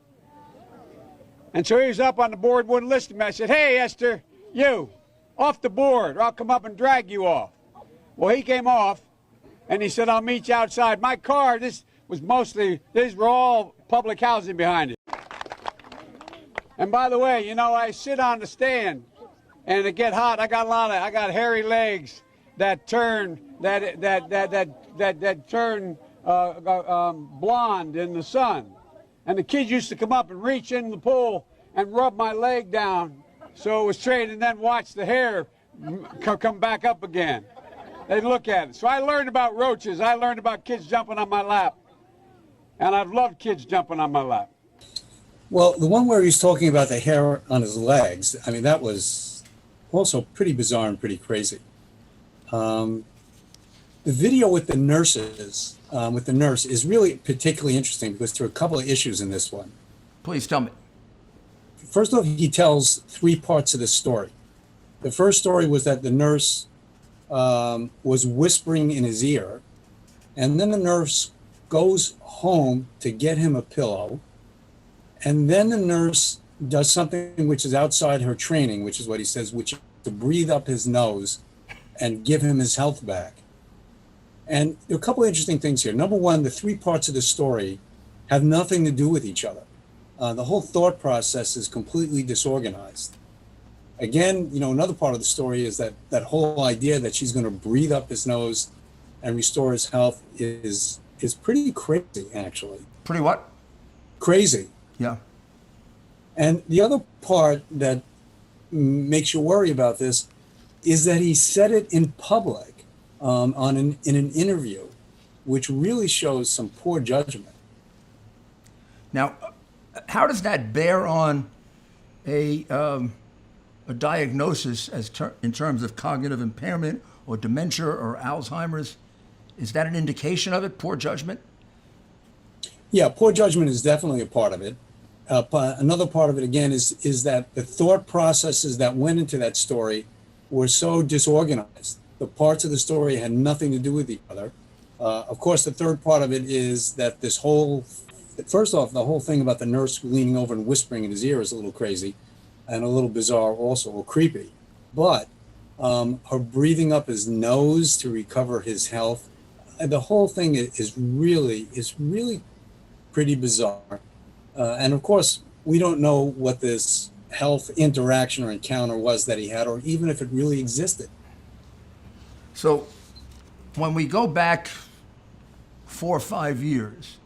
And so he was up on the board, wouldn't listen to me. I said, "Hey, Esther, you, off the board, or I'll come up and drag you off." Well, he came off, and he said, "I'll meet you outside." My car, these were all public housing behind it. And by the way, I sit on the stand, and it get hot. I got hairy legs that turn blonde in the sun. And the kids used to come up and reach in the pool and rub my leg down so it was straight, and then watch the hair come back up again. They'd look at it. So I learned about roaches. I learned about kids jumping on my lap. And I've loved kids jumping on my lap. Well, the one where he's talking about the hair on his legs, I mean, that was also pretty bizarre and pretty crazy. The video with the nurse is really particularly interesting because there are a couple of issues in this one. Please tell me. First off, he tells 3 parts of the story. The first story was that the nurse was whispering in his ear, and then the nurse goes home to get him a pillow, and then the nurse does something which is outside her training, which is what he says, which is to breathe up his nose and give him his health back. And there are a couple of interesting things here. Number one, the 3 parts of the story have nothing to do with each other. The whole thought process is completely disorganized. Again, another part of the story is that whole idea that she's going to breathe up his nose and restore his health is pretty crazy, actually. Pretty what? Crazy. Yeah. And the other part that makes you worry about this is that he said it in public in an interview, which really shows some poor judgment. Now, how does that bear on a diagnosis in terms of cognitive impairment or dementia or Alzheimer's? Is that an indication of it, poor judgment? Yeah, poor judgment is definitely a part of it. Another part of it, again, is that the thought processes that went into that story were so disorganized. The parts of the story had nothing to do with each other. Of course, the third part of it is that first off, the whole thing about the nurse leaning over and whispering in his ear is a little crazy and a little bizarre also, or creepy. But her breathing up his nose to recover his health, the whole thing is really pretty bizarre. And of course, we don't know what this health interaction or encounter was that he had, or even if it really existed. So when we go back 4 or 5 years,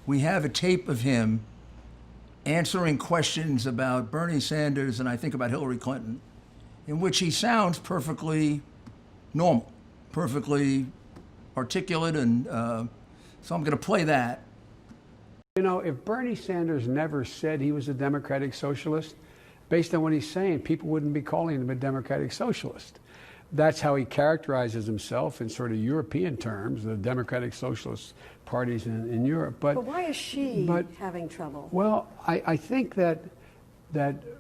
we have a tape of him answering questions about Bernie Sanders and I think about Hillary Clinton, in which he sounds perfectly normal, perfectly articulate, and so I'm going to play that. If Bernie Sanders never said he was a democratic socialist, based on what he's saying, people wouldn't be calling him a democratic socialist. That's how he characterizes himself in sort of European terms, the democratic socialist parties in Europe. But why is she having trouble? Well, I think that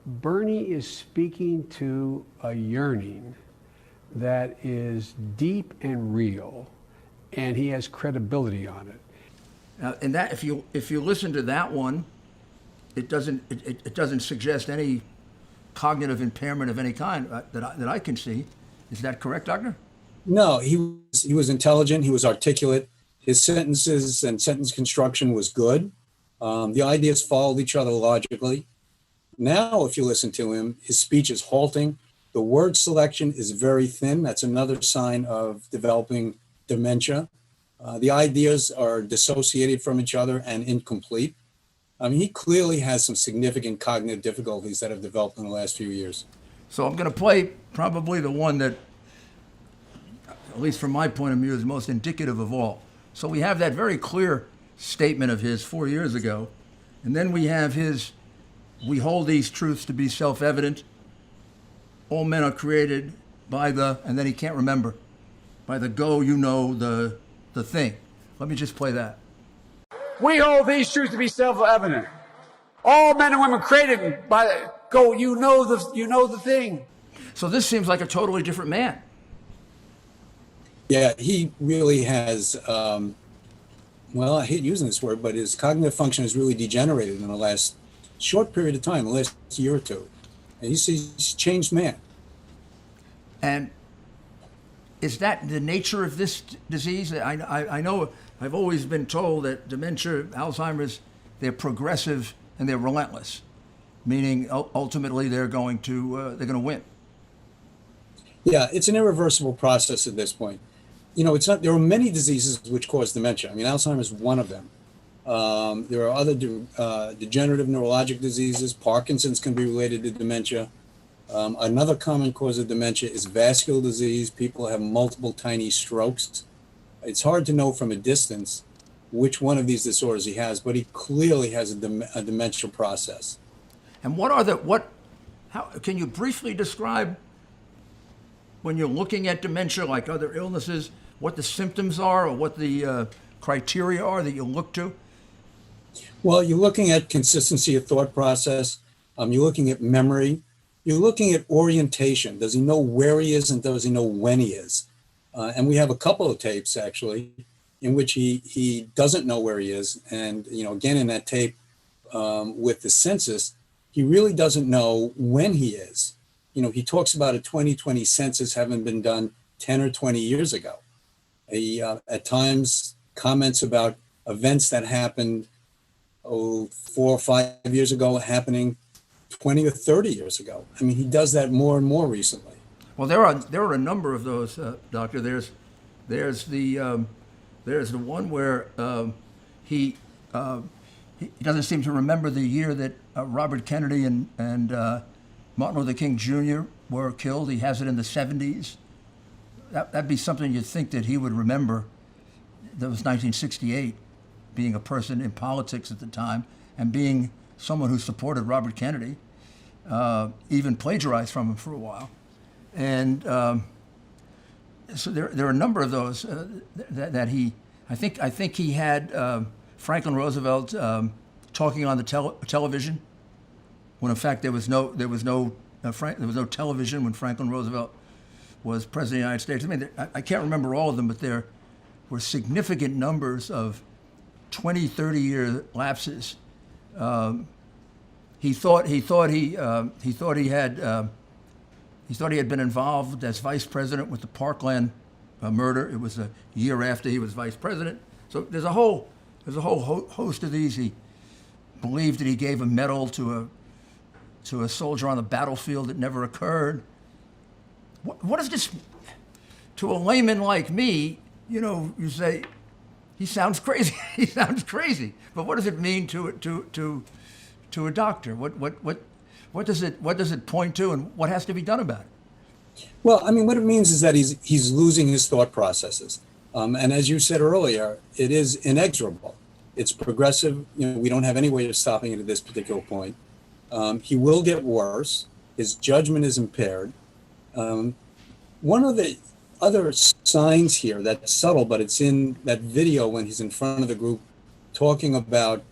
Bernie is speaking to a yearning that is deep and real, and he has credibility on it. And that, if you listen to that one, it doesn't suggest any cognitive impairment of any kind that I can see. Is that correct, Doctor? No, he was intelligent. He was articulate. His sentences and sentence construction was good. The ideas followed each other logically. Now, if you listen to him, his speech is halting. The word selection is very thin. That's another sign of developing dementia. The ideas are dissociated from each other and incomplete. I mean, he clearly has some significant cognitive difficulties that have developed in the last few years. So I'm going to play probably the one that, at least from my point of view, is most indicative of all. So we have that very clear statement of his 4 years ago, and then we have his, we hold these truths to be self-evident. All men are created by the, and then he can't remember, by the go, you know, the thing. Let me just play that. We hold these truths to be self-evident. All men and women created by the go, you know the thing. So this seems like a totally different man. Yeah, he really has, well, I hate using this word, but his cognitive function has really degenerated in the last short period of time, the last year or two. And he's a changed man. And is that the nature of this disease? I know I've always been told that dementia, Alzheimer's, they're progressive and they're relentless, meaning ultimately they're going to win. Yeah, it's an irreversible process at this point. You know, it's not. There are many diseases which cause dementia. I mean, Alzheimer's is one of them. There are other degenerative neurologic diseases. Parkinson's can be related to dementia. Another common cause of dementia is vascular disease. People have multiple tiny strokes. It's hard to know from a distance which one of these disorders he has, but he clearly has a demential process. And how can you briefly describe, when you're looking at dementia, like other illnesses, what the symptoms are or what the criteria are that you look to? Well, you're looking at consistency of thought process. You're looking at memory. You're looking at orientation. Does he know where he is and does he know when he is? And we have a couple of tapes, actually, in which he doesn't know where he is. And, you know, again, in that tape with the census, he really doesn't know when he is. You know, he talks about a 2020 census having been done 10 or 20 years ago. He, at times, comments about events that happened 4 or 5 years ago happening 20 or 30 years ago. I mean, he does that more and more recently. Well, there are a number of those, Doctor. There's the one where he doesn't seem to remember the year that Robert Kennedy and Martin Luther King Jr. were killed. He has it in the 70s. That'd be something you'd think that he would remember. That was 1968, being a person in politics at the time and being someone who supported Robert Kennedy, even plagiarized from him for a while. And so there are a number of those that he, I think he had Franklin Roosevelt talking on the television, when in fact there was no television when Franklin Roosevelt was president of the United States. I mean, I can't remember all of them, but there were significant numbers of 20, 30-year lapses. He thought he had been involved as vice president with the Parkland murder. It was a year after he was vice president. So there's a whole host of these. He believed that he gave a medal to a soldier on the battlefield that never occurred. What is this? To a layman like me, you know, you say, he sounds crazy. He sounds crazy. But what does it mean to a doctor? What does it point to, and what has to be done about it? Well, I mean, what it means is that he's losing his thought processes. And as you said earlier, it is inexorable. It's progressive. You know, we don't have any way of stopping it at this particular point. He will get worse. His judgment is impaired. One of the other signs here that's subtle, but it's in that video when he's in front of the group talking about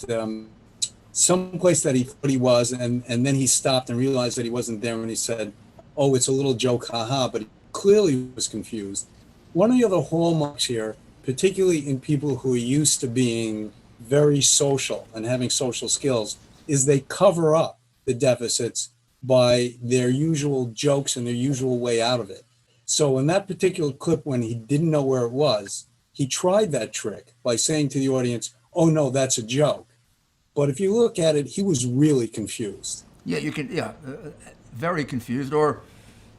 some place that he thought he was, and then he stopped and realized that he wasn't there, and he said, "Oh, it's a little joke, haha," but he clearly was confused. One of the other hallmarks here, particularly in people who are used to being very social and having social skills, is they cover up the deficits by their usual jokes and their usual way out of it. So in that particular clip, when he didn't know where it was, he tried that trick by saying to the audience, "Oh no, that's a joke." But if you look at it, he was really confused. Yeah, very confused. Or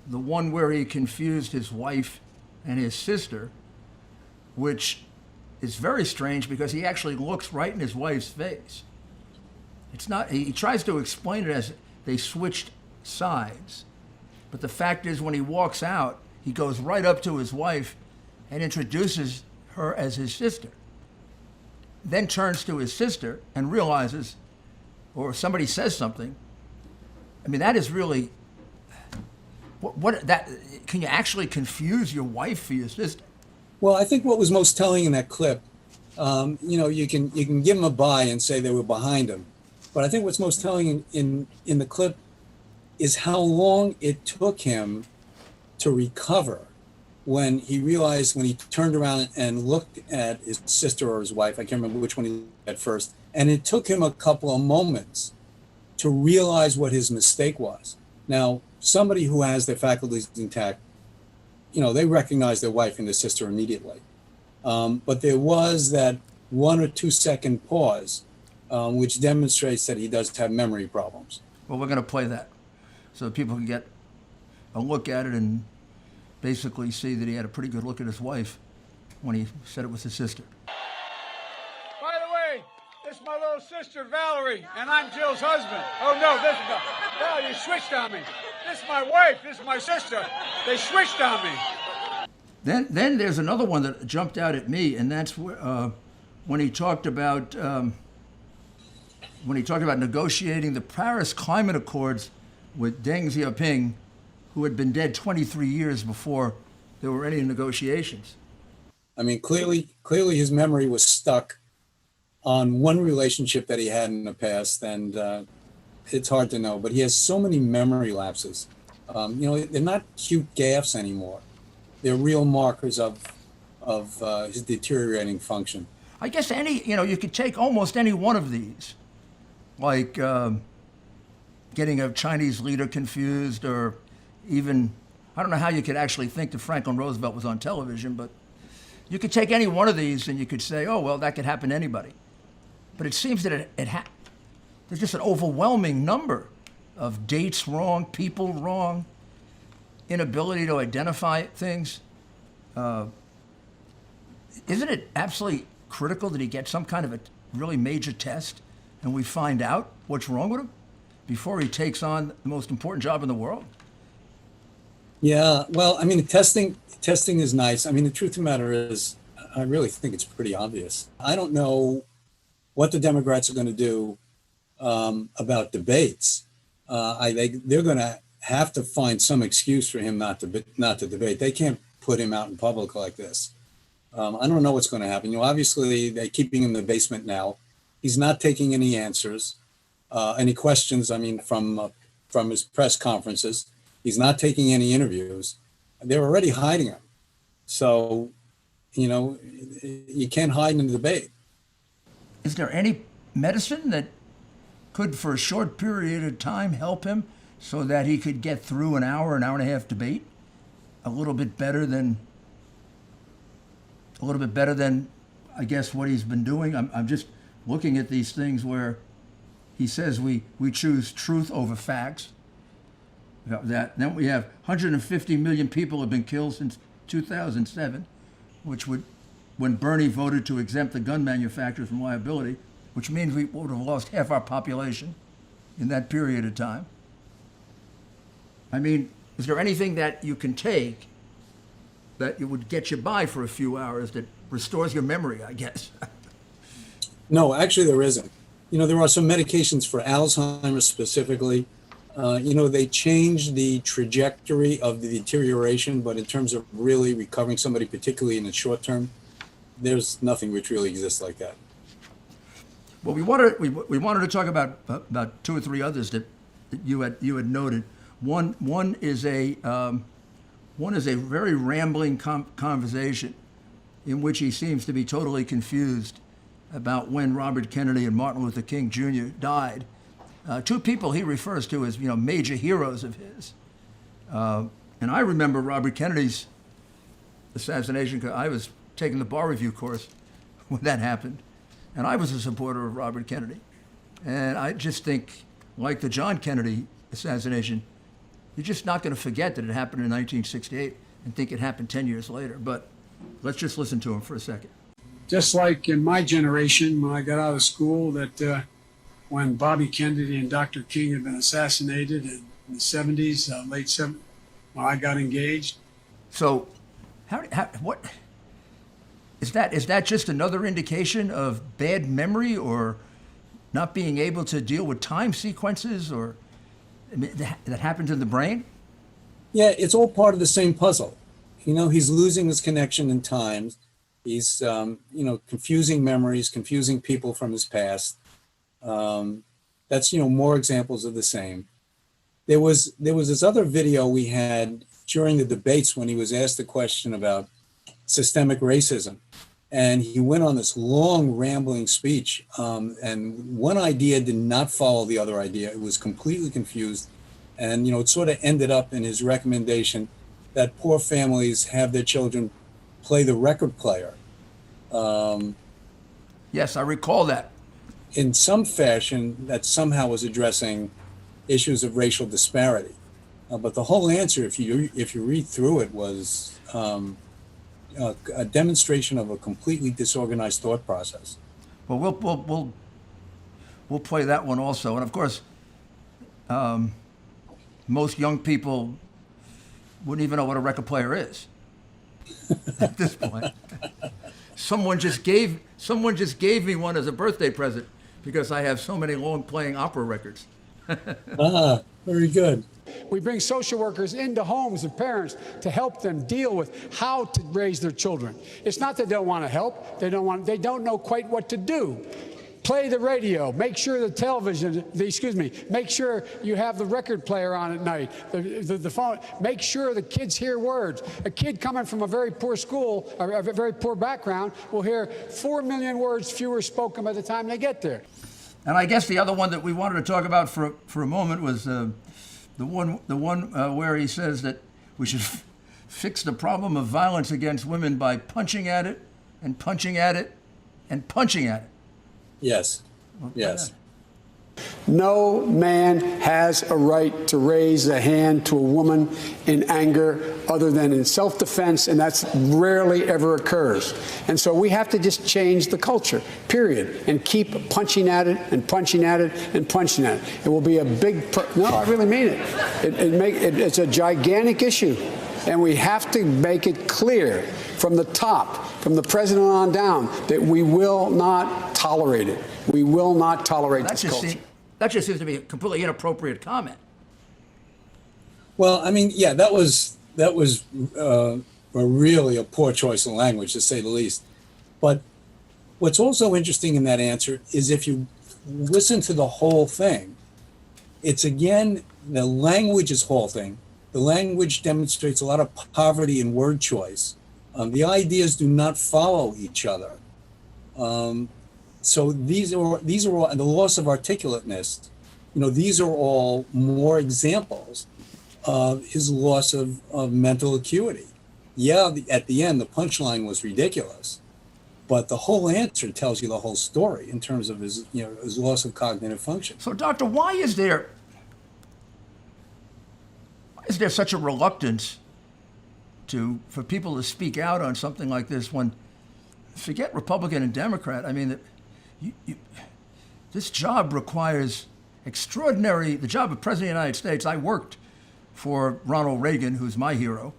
the one where he confused his wife and his sister, which is very strange because he actually looks right in his wife's face. It's not, he tries to explain it as they switched sides. But the fact is, when he walks out, he goes right up to his wife and introduces her as his sister. Then turns to his sister and realizes, or somebody says something. I mean, that is really, can you actually confuse your wife for your sister? Well, I think what was most telling in that clip, you can give him a buy and say they were behind him. But I think what's most telling in the clip is how long it took him to recover when he realized, when he turned around and looked at his sister or his wife, I can't remember which one he looked at first, and it took him a couple of moments to realize what his mistake was. Now, somebody who has their faculties intact, they recognize their wife and their sister immediately. But there was that 1 or 2 second pause, which demonstrates that he does have memory problems. Well, we're going to play that so people can get a look at it and basically see that he had a pretty good look at his wife when he said it was his sister. By the way, this is my little sister, Valerie, and I'm Jill's husband. Oh, no, this is Valerie, you switched on me. This is my wife, this is my sister. They switched on me. Then there's another one that jumped out at me, and that's when he talked about negotiating the Paris Climate Accords with Deng Xiaoping, who had been dead 23 years before there were any negotiations. I mean, clearly his memory was stuck on one relationship that he had in the past, and it's hard to know. But he has so many memory lapses. They're not cute gaffes anymore. They're real markers of his deteriorating function. I guess you could take almost any one of these, like getting a Chinese leader confused, or even, I don't know how you could actually think that Franklin Roosevelt was on television, but you could take any one of these and you could say, oh, well, that could happen to anybody. But it seems that there's just an overwhelming number of dates wrong, people wrong, inability to identify things. Isn't it absolutely critical that he get some kind of a really major test and we find out what's wrong with him before he takes on the most important job in the world? Yeah, well, I mean, testing is nice. I mean, the truth of the matter is, I really think it's pretty obvious. I don't know what the Democrats are going to do about debates. They're going to have to find some excuse for him not to debate. They can't put him out in public like this. I don't know what's going to happen. Obviously, they're keeping him in the basement now. He's not taking any answers, any questions. I mean, from his press conferences. He's not taking any interviews. They're already hiding him. So, you can't hide in the debate. Is there any medicine that could, for a short period of time, help him so that he could get through an hour and a half debate a little bit better than, I guess, what he's been doing? I'm just looking at these things where he says we choose truth over facts. Then we have 150 million people have been killed since 2007, which would, when Bernie voted to exempt the gun manufacturers from liability, which means we would have lost half our population in that period of time. I mean, is there anything that you can take that it would get you by for a few hours that restores your memory, I guess? No, actually there isn't. There are some medications for Alzheimer's specifically. They change the trajectory of the deterioration, but in terms of really recovering somebody, particularly in the short term, there's nothing which really exists like that. Well, we wanted to talk about two or three others that you had noted. One is a very rambling conversation in which he seems to be totally confused about when Robert Kennedy and Martin Luther King Jr. died. Two people he refers to as major heroes of his. And I remember Robert Kennedy's assassination because I was taking the bar review course when that happened. And I was a supporter of Robert Kennedy. And I just think, like the John Kennedy assassination, you're just not going to forget that it happened in 1968 and think it happened 10 years later. But let's just listen to him for a second. Just like in my generation, when I got out of school, that when Bobby Kennedy and Dr. King had been assassinated in the 70s, late 70s, when I got engaged. So what is that just another indication of bad memory or not being able to deal with time sequences or that happens in the brain? Yeah, it's all part of the same puzzle. He's losing his connection in time. He's, confusing memories, confusing people from his past. That's, more examples of the same. There was this other video we had during the debates when he was asked a question about systemic racism. And he went on this long rambling speech. And one idea did not follow the other idea. It was completely confused. And, it sort of ended up in his recommendation that poor families have their children play the record player. Yes, I recall that. In some fashion, that somehow was addressing issues of racial disparity. But the whole answer, if you read through it, was a demonstration of a completely disorganized thought process. Well, we'll play that one also. And of course, most young people wouldn't even know what a record player is at this point. Someone just gave me one as a birthday present because I have so many long playing opera records. Very good. We bring social workers into homes of parents to help them deal with how to raise their children. It's not that they don't want to help. They don't know quite what to do. Play the radio. Make sure the television, make sure you have the record player on at night, the phone. Make sure the kids hear words. A kid coming from a very poor school, or a very poor background, will hear 4 million words fewer spoken by the time they get there. And I guess the other one that we wanted to talk about for a moment was the one where he says that we should fix the problem of violence against women by punching at it and punching at it and punching at it. Yes. Yes. No man has a right to raise a hand to a woman in anger other than in self-defense, and that's rarely ever occurs. And so we have to just change the culture, period, and keep punching at it and punching at it and punching at it. It will be a big, no, I really mean it. It's a gigantic issue, and we have to make it clear from the top, from the president on down, that we will not tolerate it. We will not tolerate this culture. That just seems to be a completely inappropriate comment. Well, I mean, yeah, that was really a poor choice of language, to say the least. But what's also interesting in that answer is if you listen to the whole thing, it's again, the language is halting. The language demonstrates a lot of poverty in word choice. The ideas do not follow each other. So these are all, and the loss of articulateness, these are all more examples of his loss of mental acuity. Yeah, at the end, the punchline was ridiculous, but the whole answer tells you the whole story in terms of his loss of cognitive function. So, doctor, why is there such a reluctance for people to speak out on something like this when, forget Republican and Democrat, I mean, this job requires the job of President of the United States. I worked for Ronald Reagan, who's my hero.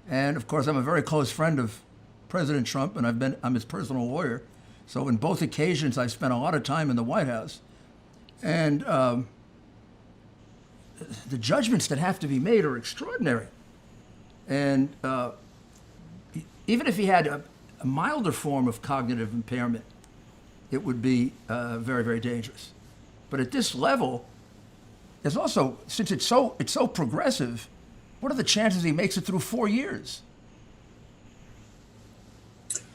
And of course, I'm a very close friend of President Trump, and I'm his personal lawyer. So in both occasions, I spent a lot of time in the White House. And the judgments that have to be made are extraordinary. And even if he had a milder form of cognitive impairment, it would be very, very dangerous. But at this level, there's also, since it's so progressive, what are the chances he makes it through 4 years?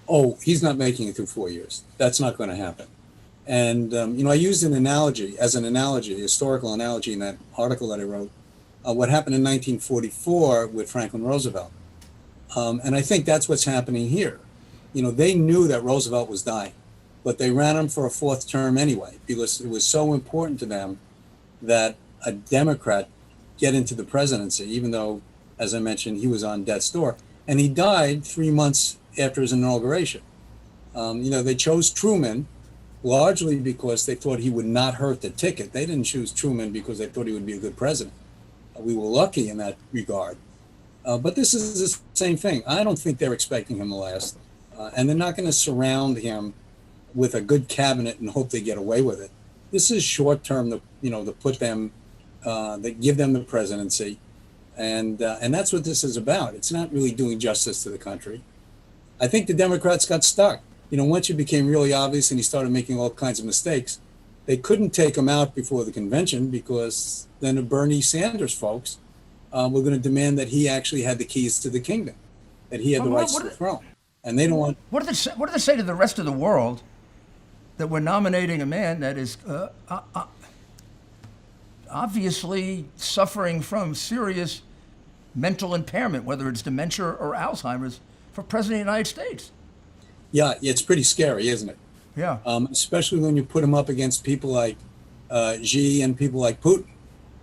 Oh, he's not making it through 4 years. That's not going to happen. And, I used an analogy, a historical analogy in that article that I wrote, what happened in 1944 with Franklin Roosevelt. And I think that's what's happening here. They knew that Roosevelt was dying, but they ran him for a fourth term anyway, because it was so important to them that a Democrat get into the presidency, even though, as I mentioned, he was on death's door. And he died 3 months after his inauguration. They chose Truman largely because they thought he would not hurt the ticket. They didn't choose Truman because they thought he would be a good president. We were lucky in that regard. But this is the same thing. I don't think they're expecting him to last. And they're not going to surround him with a good cabinet and hope they get away with it. This is short term to put them, that give them the presidency. And that's what this is about. It's not really doing justice to the country. I think the Democrats got stuck. Once it became really obvious and he started making all kinds of mistakes, they couldn't take him out before the convention, because then the Bernie Sanders folks were going to demand that he actually had the keys to the kingdom, that he had the rights to the throne. And they don't want. What do they say to the rest of the world that we're nominating a man that is obviously suffering from serious mental impairment, whether it's dementia or Alzheimer's, for president of the United States? Yeah, it's pretty scary, isn't it? Yeah. Especially when you put him up against people like Xi and people like Putin,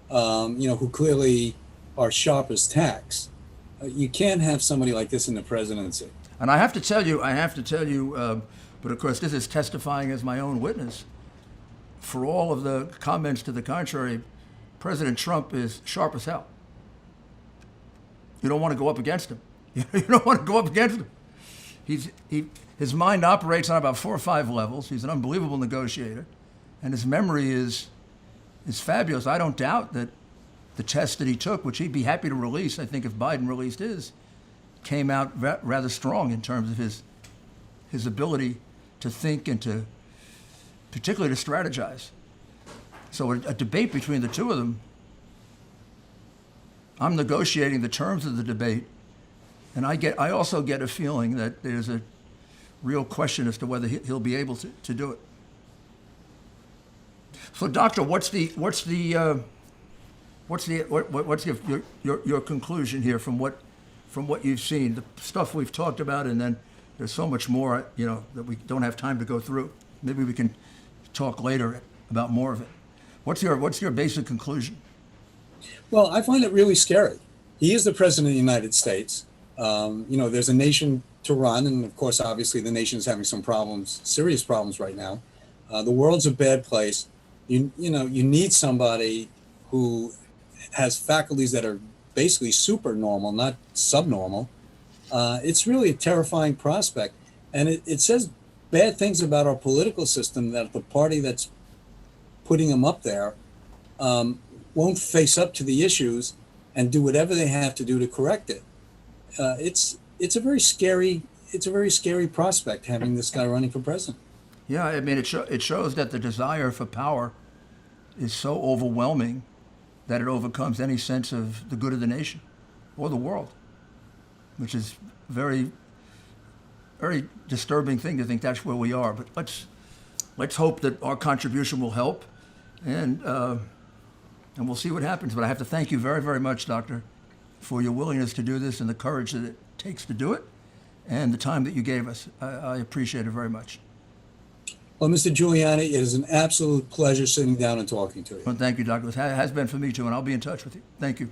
who clearly are sharp as tacks. You can't have somebody like this in the presidency. And I have to tell you, but of course this is testifying as my own witness, for all of the comments to the contrary, President Trump is sharp as hell. You don't want to go up against him. You don't want to go up against him. His mind operates on about 4 or 5 levels. He's an unbelievable negotiator, and his memory is fabulous. I don't doubt that the test that he took, which he'd be happy to release, I think if Biden released his, came out rather strong in terms of his ability to think and to, particularly to strategize. So a debate between the two of them, I'm negotiating the terms of the debate, and I also get a feeling that there's a real question as to whether he'll be able to do it. So, doctor, what's your conclusion here from what you've seen, the stuff we've talked about, and then there's so much more, that we don't have time to go through. Maybe we can talk later about more of it. What's your basic conclusion? Well, I find it really scary. He is the president of the United States. There's a nation to run, and of course, obviously, the nation's having some problems, serious problems right now. The world's a bad place. You need somebody who has faculties that are basically super normal, not subnormal. It's really a terrifying prospect, and it says bad things about our political system, that the party that's putting him up there won't face up to the issues and do whatever they have to do to correct it. It's a very scary prospect, having this guy running for president. Yeah, I mean, it shows that the desire for power is so overwhelming that it overcomes any sense of the good of the nation or the world, which is very, very disturbing thing to think that's where we are. But let's hope that our contribution will help, and we'll see what happens. But I have to thank you very, very much, Doctor, for your willingness to do this and the courage that it takes to do it, and the time that you gave us. I appreciate it very much. Well, Mr. Giuliani, it is an absolute pleasure sitting down and talking to you. Well, thank you, Doctor. It has been for me too, and I'll be in touch with you. Thank you.